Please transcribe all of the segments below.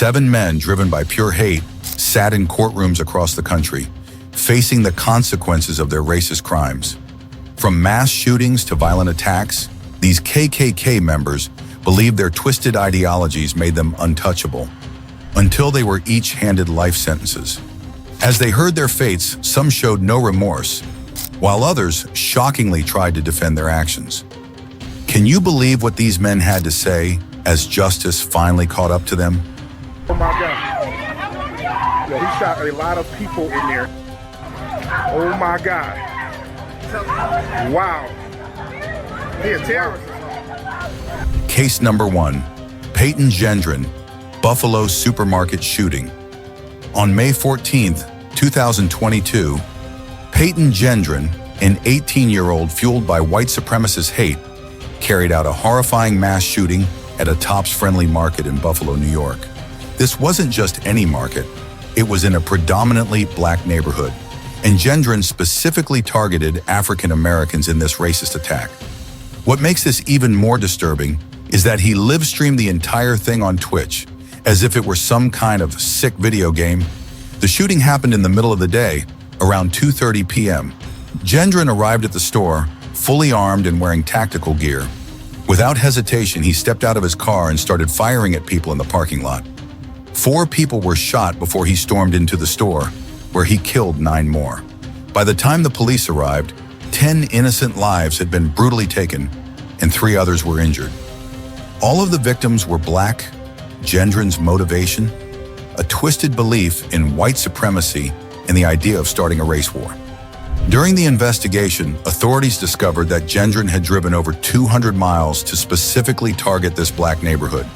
7 men driven by pure hate sat in courtrooms across the country, facing the consequences of their racist crimes. From mass shootings to violent attacks, these KKK members believed their twisted ideologies made them untouchable, until they were each handed life sentences. As they heard their fates, some showed no remorse, while others shockingly tried to defend their actions. Can you believe what these men had to say as justice finally caught up to them? Oh my God. Yo, he shot a lot of people in there. Oh my God. Wow. He a terrorist. Case number 1, Peyton Gendron, Buffalo supermarket shooting. On May 14, 2022, Peyton Gendron, an 18-year-old fueled by white supremacist hate, carried out a horrifying mass shooting at a Tops Friendly Market in Buffalo, New York. This wasn't just any market. It was in a predominantly black neighborhood, and Gendron specifically targeted African Americans in this racist attack. What makes this even more disturbing is that he live-streamed the entire thing on Twitch, as if it were some kind of sick video game. The shooting happened in the middle of the day, around 2:30 p.m. Gendron arrived at the store, fully armed and wearing tactical gear. Without hesitation, he stepped out of his car and started firing at people in the parking lot. 4 people were shot before he stormed into the store, where he killed 9 more. By the time the police arrived, 10 innocent lives had been brutally taken, and 3 others were injured. All of the victims were black. Gendron's motivation? A twisted belief in white supremacy and the idea of starting a race war. During the investigation, authorities discovered that Gendron had driven over 200 miles to specifically target this black neighborhood.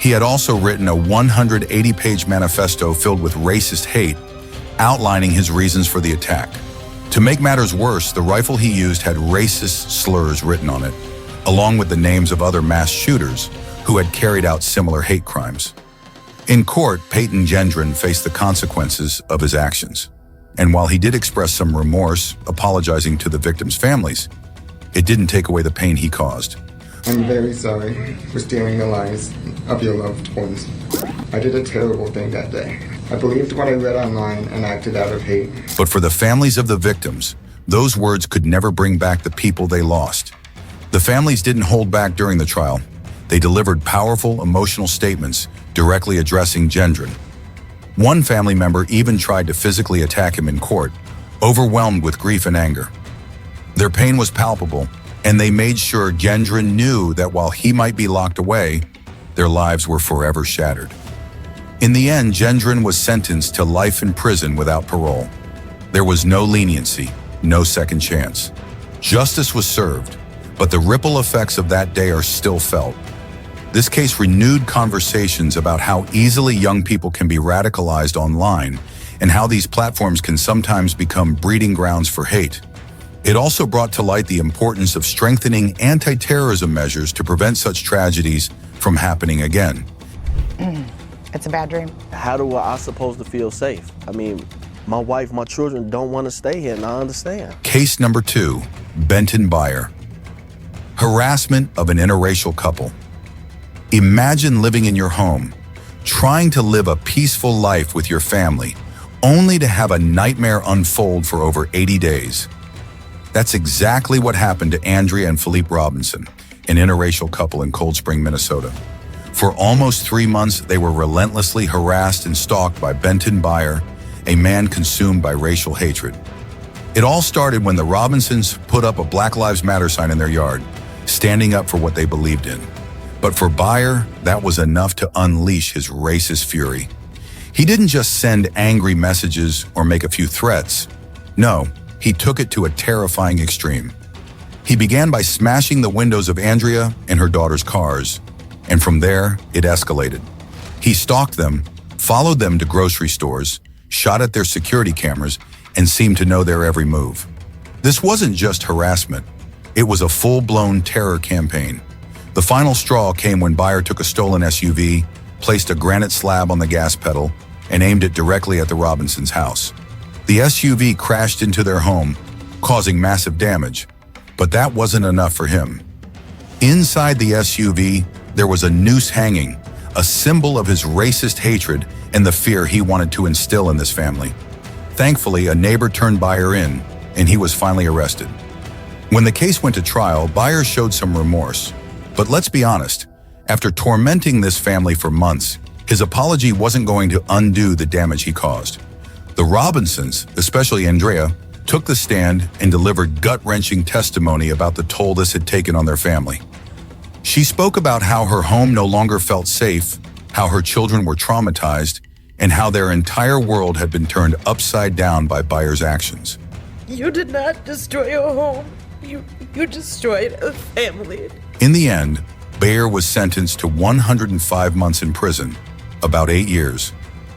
He had also written a 180-page manifesto filled with racist hate, outlining his reasons for the attack. To make matters worse, the rifle he used had racist slurs written on it, along with the names of other mass shooters who had carried out similar hate crimes. In court, Peyton Gendron faced the consequences of his actions. And while he did express some remorse, apologizing to the victims' families, it didn't take away the pain he caused. I'm very sorry for stealing the lives of your loved ones. I did a terrible thing that day. I believed what I read online and acted out of hate. But for the families of the victims, those words could never bring back the people they lost. The families didn't hold back during the trial. They delivered powerful, emotional statements directly addressing Gendron. One family member even tried to physically attack him in court, overwhelmed with grief and anger. Their pain was palpable, and they made sure Gendron knew that while he might be locked away, their lives were forever shattered. In the end, Gendron was sentenced to life in prison without parole. There was no leniency, no second chance. Justice was served, but the ripple effects of that day are still felt. This case renewed conversations about how easily young people can be radicalized online and how these platforms can sometimes become breeding grounds for hate. It also brought to light the importance of strengthening anti-terrorism measures to prevent such tragedies from happening again. It's a bad dream. How do I supposed to feel safe? I mean, my wife, my children don't want to stay here, and I understand. Case number 2, Benton Byer. Harassment of an interracial couple. Imagine living in your home, trying to live a peaceful life with your family, only to have a nightmare unfold for over 80 days. That's exactly what happened to Andrea and Philippe Robinson, an interracial couple in Cold Spring, Minnesota. For almost 3 months, they were relentlessly harassed and stalked by Benton Byer, a man consumed by racial hatred. It all started when the Robinsons put up a Black Lives Matter sign in their yard, standing up for what they believed in. But for Byer, that was enough to unleash his racist fury. He didn't just send angry messages or make a few threats. No, he took it to a terrifying extreme. He began by smashing the windows of Andrea and her daughter's cars, and from there, it escalated. He stalked them, followed them to grocery stores, shot at their security cameras, and seemed to know their every move. This wasn't just harassment. It was a full-blown terror campaign. The final straw came when Byer took a stolen SUV, placed a granite slab on the gas pedal, and aimed it directly at the Robinsons' house. The SUV crashed into their home, causing massive damage, but that wasn't enough for him. Inside the SUV, there was a noose hanging, a symbol of his racist hatred and the fear he wanted to instill in this family. Thankfully, a neighbor turned Byer in, and he was finally arrested. When the case went to trial, Byer showed some remorse. But let's be honest, after tormenting this family for months, his apology wasn't going to undo the damage he caused. The Robinsons, especially Andrea, took the stand and delivered gut-wrenching testimony about the toll this had taken on their family. She spoke about how her home no longer felt safe, how her children were traumatized, and how their entire world had been turned upside down by Byer's actions. You did not destroy your home. You destroyed a family. In the end, Byer was sentenced to 105 months in prison, about 8 years.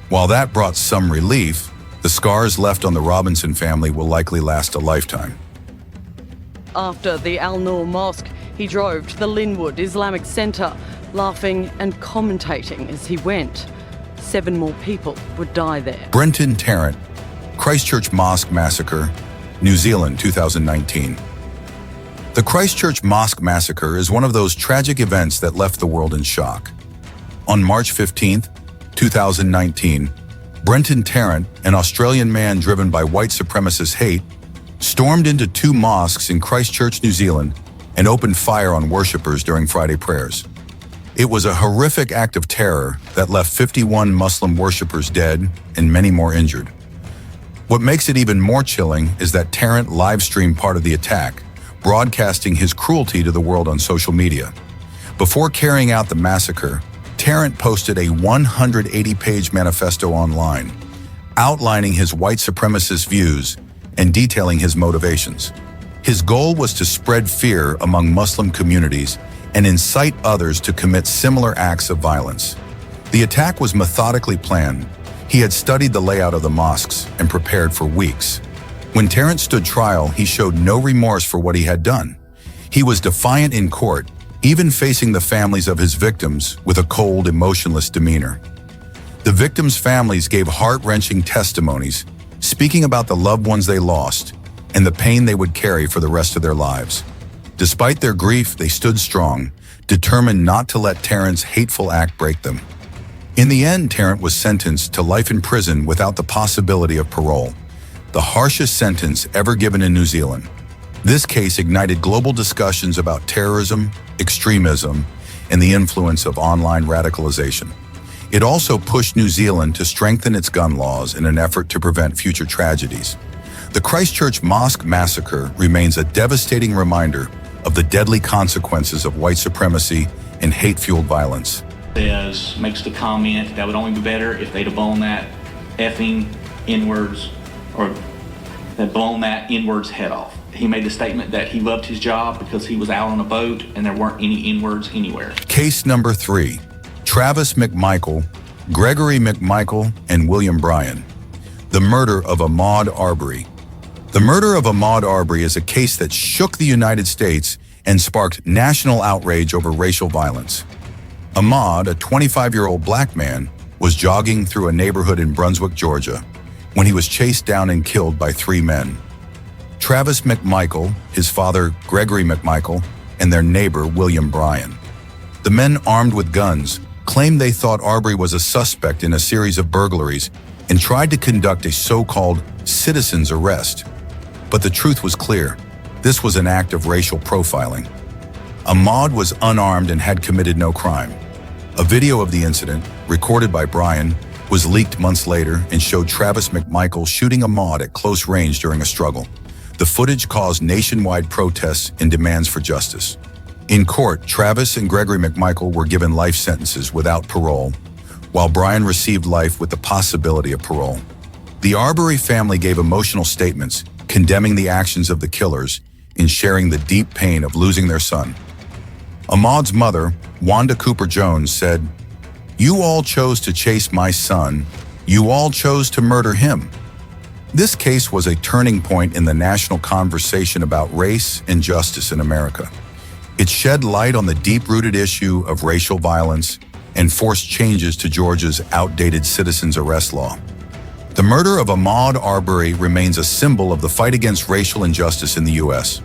While that brought some relief, the scars left on the Robinson family will likely last a lifetime. After the Al-Noor Mosque, he drove to the Linwood Islamic Centre, laughing and commentating as he went. 7 more people would die there. Brenton Tarrant, Christchurch Mosque Massacre, New Zealand, 2019. The Christchurch Mosque Massacre is one of those tragic events that left the world in shock. On March 15, 2019, Brenton Tarrant, an Australian man driven by white supremacist hate, stormed into 2 mosques in Christchurch, New Zealand, and opened fire on worshippers during Friday prayers. It was a horrific act of terror that left 51 Muslim worshippers dead and many more injured. What makes it even more chilling is that Tarrant live-streamed part of the attack, broadcasting his cruelty to the world on social media. Before carrying out the massacre, Tarrant posted a 180-page manifesto online, outlining his white supremacist views and detailing his motivations. His goal was to spread fear among Muslim communities and incite others to commit similar acts of violence. The attack was methodically planned. He had studied the layout of the mosques and prepared for weeks. When Tarrant stood trial, he showed no remorse for what he had done. He was defiant in court, even facing the families of his victims with a cold, emotionless demeanor. The victims' families gave heart-wrenching testimonies, speaking about the loved ones they lost and the pain they would carry for the rest of their lives. Despite their grief, they stood strong, determined not to let Tarrant's hateful act break them. In the end, Tarrant was sentenced to life in prison without the possibility of parole, the harshest sentence ever given in New Zealand. This case ignited global discussions about terrorism, extremism, and the influence of online radicalization. It also pushed New Zealand to strengthen its gun laws in an effort to prevent future tragedies. The Christchurch Mosque Massacre remains a devastating reminder of the deadly consequences of white supremacy and hate-fueled violence. Makes the comment that would only be better if they'd have blown that effing N-words, or they'd blown that N-words head off. He made the statement that he loved his job because he was out on a boat and there weren't any N-words anywhere. Case number 3, Travis McMichael, Gregory McMichael, and William Bryan. The murder of Ahmaud Arbery. The murder of Ahmaud Arbery is a case that shook the United States and sparked national outrage over racial violence. Ahmaud, a 25-year-old black man, was jogging through a neighborhood in Brunswick, Georgia, when he was chased down and killed by 3 men. Travis McMichael, his father Gregory McMichael, and their neighbor William Bryan. The men, armed with guns, claimed they thought Arbery was a suspect in a series of burglaries and tried to conduct a so-called citizen's arrest. But the truth was clear. This was an act of racial profiling. Ahmaud was unarmed and had committed no crime. A video of the incident, recorded by Bryan, was leaked months later and showed Travis McMichael shooting Ahmaud at close range during a struggle. The footage caused nationwide protests and demands for justice. In court, Travis and Gregory McMichael were given life sentences without parole, while Bryan received life with the possibility of parole. The Arbery family gave emotional statements condemning the actions of the killers and sharing the deep pain of losing their son. Ahmaud's mother, Wanda Cooper Jones, said, "You all chose to chase my son. You all chose to murder him." This case was a turning point in the national conversation about race and justice in America. It shed light on the deep-rooted issue of racial violence and forced changes to Georgia's outdated citizen's arrest law. The murder of Ahmaud Arbery remains a symbol of the fight against racial injustice in the U.S.,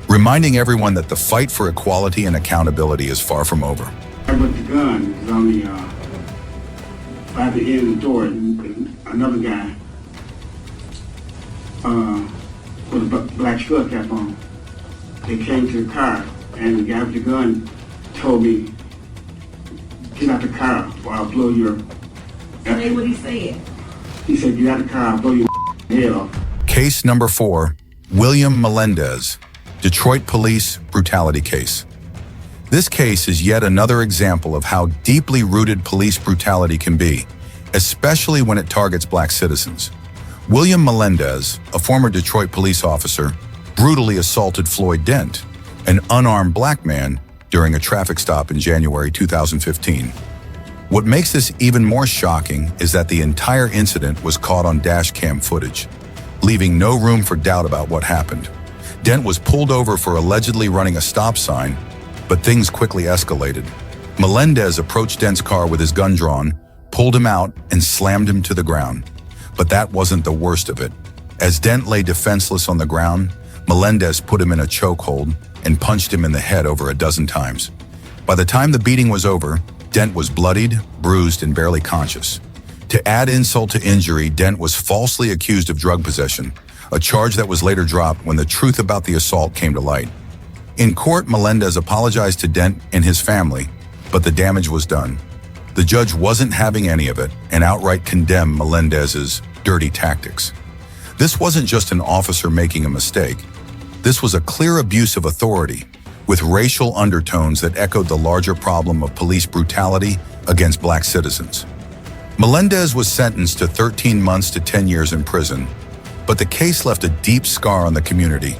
reminding everyone that the fight for equality and accountability is far from over. With the gun, because I'm the by the end of the door, and another guy with a black skull cap on. They came to the car, and the guy with the gun told me, "Get out the car or I'll blow your..." Say what he said. He said, "Get out the car, I'll blow your head off." Case number 4, William Melendez, Detroit police brutality case. This case is yet another example of how deeply rooted police brutality can be, especially when it targets black citizens. William Melendez, a former Detroit police officer, brutally assaulted Floyd Dent, an unarmed black man, during a traffic stop in January 2015. What makes this even more shocking is that the entire incident was caught on dash cam footage, leaving no room for doubt about what happened. Dent was pulled over for allegedly running a stop sign, but things quickly escalated. Melendez approached Dent's car with his gun drawn, pulled him out, and slammed him to the ground. But that wasn't the worst of it. As Dent lay defenseless on the ground, Melendez put him in a chokehold and punched him in the head over a dozen times. By the time the beating was over, Dent was bloodied, bruised, and barely conscious. To add insult to injury, Dent was falsely accused of drug possession, a charge that was later dropped when the truth about the assault came to light. In court, Melendez apologized to Dent and his family, but the damage was done. The judge wasn't having any of it and outright condemned Melendez's dirty tactics. This wasn't just an officer making a mistake. This was a clear abuse of authority, with racial undertones that echoed the larger problem of police brutality against black citizens. Melendez was sentenced to 13 months to 10 years in prison, but the case left a deep scar on the community.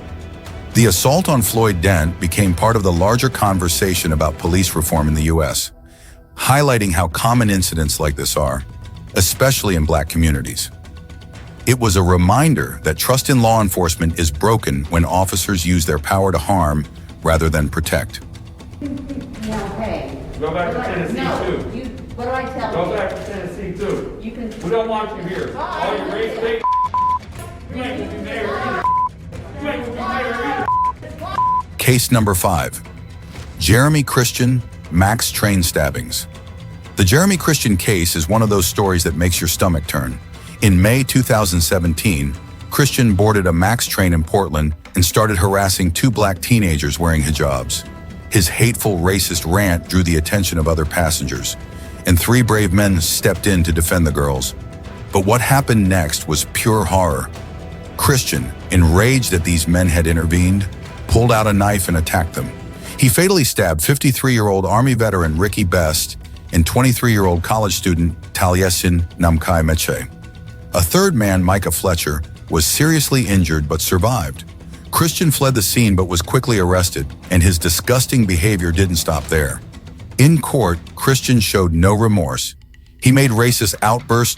The assault on Floyd Dent became part of the larger conversation about police reform in the U.S., highlighting how common incidents like this are, especially in black communities. It was a reminder that trust in law enforcement is broken when officers use their power to harm rather than protect. Now, hey. Go back to Tennessee, too. What do I tell you? Go back to Tennessee, too. You can. We don't want you here. All your race bait. You ain't gonna be mayor either. You ain't gonna be mayor either. Case number 5, Jeremy Christian, Max train stabbings. The Jeremy Christian case is one of those stories that makes your stomach turn. In May 2017, Christian boarded a Max train in Portland and started harassing 2 black teenagers wearing hijabs. His hateful, racist rant drew the attention of other passengers, and 3 brave men stepped in to defend the girls. But what happened next was pure horror. Christian, enraged that these men had intervened, pulled out a knife and attacked them. He fatally stabbed 53-year-old Army veteran Ricky Best and 23-year-old college student Taliesin Namkai Meche. A third man, Micah Fletcher, was seriously injured but survived. Christian fled the scene but was quickly arrested, and his disgusting behavior didn't stop there. In court, Christian showed no remorse. He made racist outbursts